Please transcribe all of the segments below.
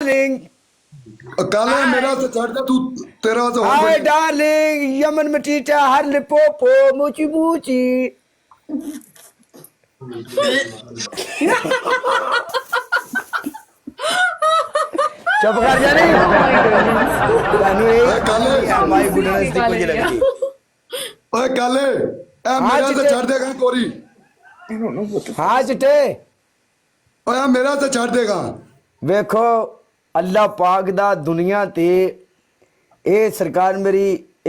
Darling काले मेरा से छड़ दे तू तेरा से हो हाय डार्लिंग यमन मटीटा हर लिपोपो मूची मूची चुप कर जा नहीं तनु ओए काले हमारी गुडनेस दी कुछ लगती ओए काले ए मेरा से छड़ देगा कोरी हाँ चिट्टे ओए मेरा से छड़ देगा ਵੇਖੋ ਅੱਲਾਹ ਪਾਕ ਦਾ ਦੁਨੀਆ ਤੇ ਇਹ ਸਰਕਾਰ ਮੇਰੀ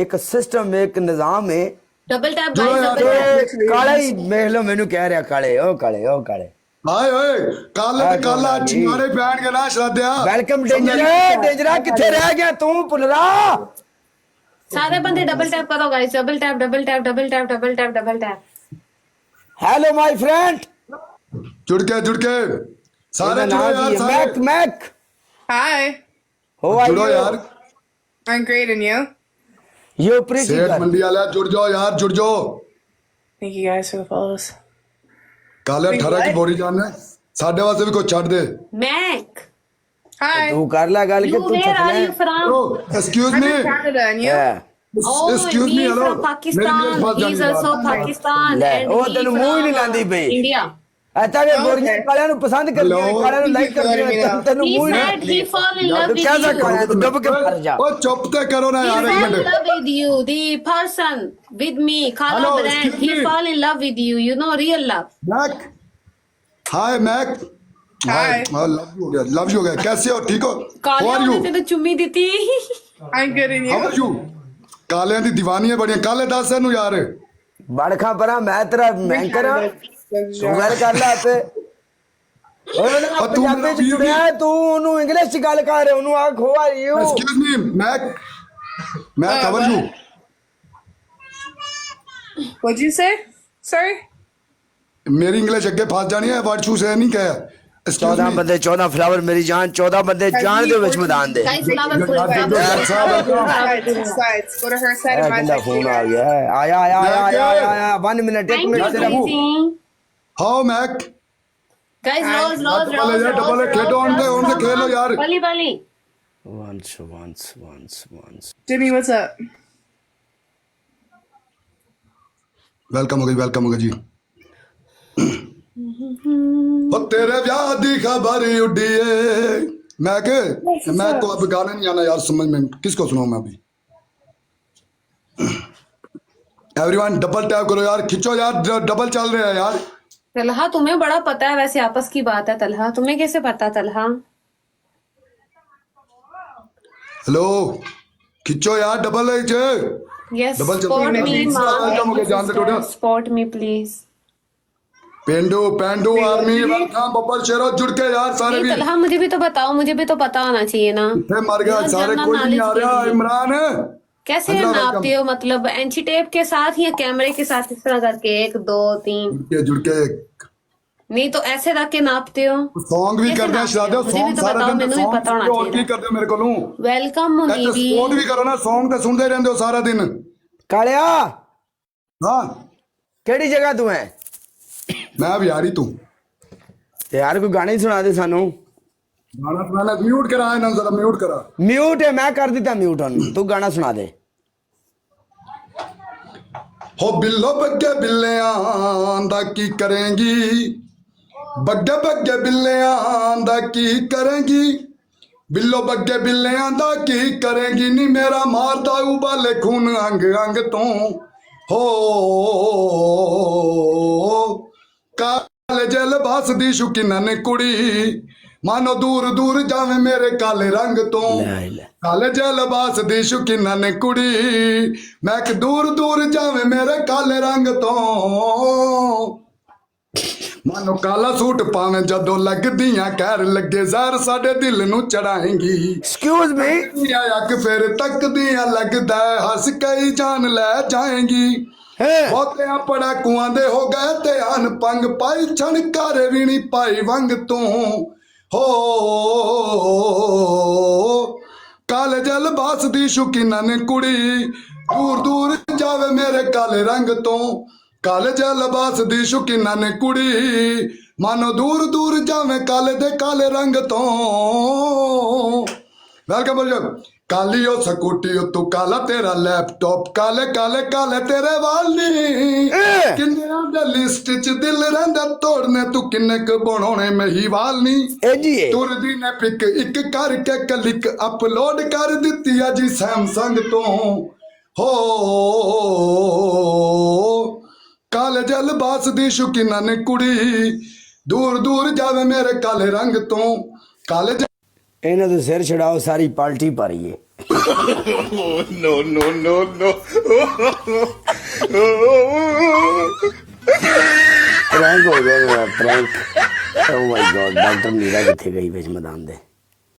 ਇੱਕ ਸਿਸਟਮ ਇੱਕ ਨਿਜ਼ਾਮ ਹੈ डबल टैप जो गाइस यार, डबल टैप ਤੇ ਕਾਲਾ ਹੀ ਵੇਖ ਲਓ ਮੈਨੂੰ ਕਹਿ ਰਿਹਾ ਕਾਲੇ ਉਹ ਕਾਲੇ ਉਹ ਕਾਲੇ हाय ओए काले ते काला जी। चिंगारे पहन के ना श्रद्धा ਵੈਲਕਮ ਡੇਂਜਰਾ ਕਿੱਥੇ ਰਹਿ ਗਿਆ ਤੂੰ ਪੁਲਰਾ सारे बंदे डबल टैप करो guys double tap double tap double tap double tap double tap hello my friend जुड़ के सारे जुड़ो यार सारे मैक मैक Hi, हाउ आर जुड़ो यू यार I'm great, and you? You pretty सेठ मंडी वाले जुड़ जाओ यार जुड़ जाओ Thank you guys for the follows. काले 18 की बोरी जान है साढ़े वास्ते भी कुछ छड़ दे मैक Hi, तू कर ले गल कि यू तू वेयर आर यू छकना from oh excuse I'm me in Canada, and you? Oh, excuse he me is hello from Pakistan. He is also Pakistan. ले, And ਉਹ he ਤੈਨੂੰ from, ਮੂੰਹ ਹੀ ਨਹੀਂ ਲਾਉਂਦੀ ਪਈ। India. ਐਤਾ ਕਿ ਗੋਰੀਆਂ ਕਾਲਿਆਂ ਨੂੰ ਪਸੰਦ ਕਰਦੀਆਂ Hello? ਕਾਲਿਆਂ ਨੂੰ ਲਾਈਕ ਕਰਦੀਆਂ ਤੈਨੂੰ He ਮੂੰਹ ਹੀ said he fall in love ਤੂੰ with ਕਿਆ you. ਕਰ ਤੂੰ ਡੁੱਬ ਕੇ ਮਰ ਜਾ ओ चुप ते करो ना He यार एक fall in minute love with you. The person with me, Khala Hello, Brand. excuse He me. fall in love with you. You know real love. मैक हाय मैक Hi. लव यू हो गया कैसे हो ठीक हो हाउ आर कालिया यू ने तेरे चुम्मी दी थी। I'm good, and how you? Are you कालियां दी दीवानी है बड़ियां काले दस ਇਹਨੂੰ यार ਬੜਖਾ ਪਰਾਂ ਮੈਂ ਤੇਰਾ ਮੈਂ ਕਰਾਂ ਤੂੰ ਗੱਲ ਕਰ ਲੈ ਤੇ ਓਏ ਨਾ ਤੂੰ ਪੰਜਾਬੀ ਮੇਰਾ ਚ ਜੁੜਿਆ ਹੈ, ਤੂੰ ਉਹਨੂੰ ਇੰਗਲਿਸ਼ ਚ ਗੱਲ ਕਰ ਉਹਨੂੰ ਆ ਖੋ ਆ ਯੂ एक्सक्यूज मी मैक मैक how are you What'd you say? Sorry? मेरी इंग्लिश अगे फंस जानी है वर्ड छू से नहीं कहा एक्सक्यूज 14 मी ਬੰਦੇ 14 ਫਲਾਵਰ ਮੇਰੀ ਜਾਨ 14 ਬੰਦੇ ਜਾਨ ਦੇ ਵਿੱਚ ਮੈਦਾਨ ਦੇ Guys, flower full. Yeah, flower yeah, full. yeah. Sides. Go to her side ਇਹ of my ਕਹਿੰਦਾ side. ਫੋਨ ਆ ਗਿਆ ਹੈ। ਆਇਆ ਆਇਆ ਆਇਆ ਆਇਆ ਆਇਆ 1 ਮਿੰਟ 1 Thank you, ਮਿੰਟ ਤੇਰਾ ਮੂੰਹ Daisy. हाउ मैक Guys, rose, rose, double rose, यार डबल rose, खेलो rose, उनसे खेलो यार Bali, Bali. once Jimmy, what's up? Welcome हो गई जी ओ तेरे ब्याह दी खबर उड़ी है मैं को अब गाने नहीं आना यार समझ में किसको सुनाऊं मैं अभी एवरीवन डबल टैप करो यार खिंचो यार डबल चल रहे हैं यार तलहा तुम्हें बड़ा पता है वैसे आपस की बात है तलहा तुम्हें कैसे पता तलहा हेलो खिंचो यार डबल है यस डबल चलती स्पॉट है। मी वेलकम हो गया जान से टोटा स्पॉट मी प्लीज पेंडू आर्मी वेलकम बब्बर शेरो जुड़ के यार सारे भी तलहा मुझे भी तो बताओ मुझे भी तो पता होना चाहिए ना थे मर गया यार, सारे जनरल कोई नहीं आ नॉलेज रहा के लिए। इमरान कैसे अल्लाह नापते हो मतलब एंची टेप के साथ या कैमरे के साथ इस तरह करके 1 2 3 जुड़ के नहीं तो ऐसे रख के नापते हो सॉन्ग भी कैसे करते हैं नापते शादी हो? मुझे भी सॉन्ग तो सारा बताओ, दिन मैंने भी पता होना और चाहिए की करते हो मेरे को लूं वेलकम मुनीबी सपोर्ट भी करो ना सॉन्ग तो सुनते रहते हो सारा दिन ਕਾਲਿਆ हाँ ਕਿਹੜੀ ਜਗ੍ਹਾ ਤੂੰ ਹੈ मैं अब यार ही तू ਤੇ ਯਾਰ ਕੋਈ ਗਾਣੇ ਸੁਣਾ ਦੇ ਸਾਨੂੰ गाना सुनाना म्यूट करा है ना जरा म्यूट करा ਮਿਊਟ ਹੈ ਮੈਂ ਕਰ ਦਿੱਤਾ ਮਿਊਟ ਉਹਨੂੰ ਤੂੰ ਗਾਣਾ ਸੁਣਾ ਦੇ हो बिल्लो बग्गे बिल्लियां दा की करेंगी बग्गे बग्गे बिल्लियां दा की करेंगी बिल्लो बग्गे बिल्लियां दा की करेंगी नी मेरा मारदा उबाले खून अंग अंग तो हो काले जल बास दी शुकिना ने कुड़ी मानो दूर दूर जावे मेरे काले रंग तो ਲੈ ਲੈ काले जल बास दी शुकिना ने कुड़ी मैं कि दूर दूर जावे मेरे काले रंग तो मानो काला सूट पावे जदों लगदियां कहर लगे जहर साडे दिल नू चढ़ाएंगी ਐਕਸਕਿਊਜ਼ ਮੀ अख फिर तकदियां लगदा है, हंस कई जान ले जाएंगी ਹੈ बहुतियां पड़ाकुआं दे हो गए ते अन पंग पाई छणकारे भी नहीं पाई वंग तू हो काले जल बास दी शुकिना ने कुड़ी दूर दूर जावे मेरे काले रंग तो काले जल बास दी शुकिना ने कुड़ी मानो दूर दूर जावे काले दे काले रंग तो वेलकम बोलियो कालियो स्कूटी तू काला तेरा लैपटॉप काले काले काले तेरे वाल नी किन्ने दे लिस्ट च दिल रंदा तोड़ने तू किन्ने क बनाने मही वाल नी ਇਹ ਜੀ ਇਹ तुर दी ने पिक एक करके क्लिक अपलोड कर दिती है जी सैमसंग तो हो काले जल बास दी शुकीना ने कुड़ी दूर दूर जावे मेरे काले रंग तो काले ਇਹਨਾਂ ਦੇ ਸਿਰ ਛਡਾਓ ਸਾਰੀ ਪਾਰਟੀ ਭਰੀਏ No, no, no, no. Prank ਹੋ ਗਿਆ ਮੇਰਾ prank oh my God doctor Neera ਕਿੱਥੇ ਗਈ ਵਿੱਚ ਮੈਦਾਨ ਦੇ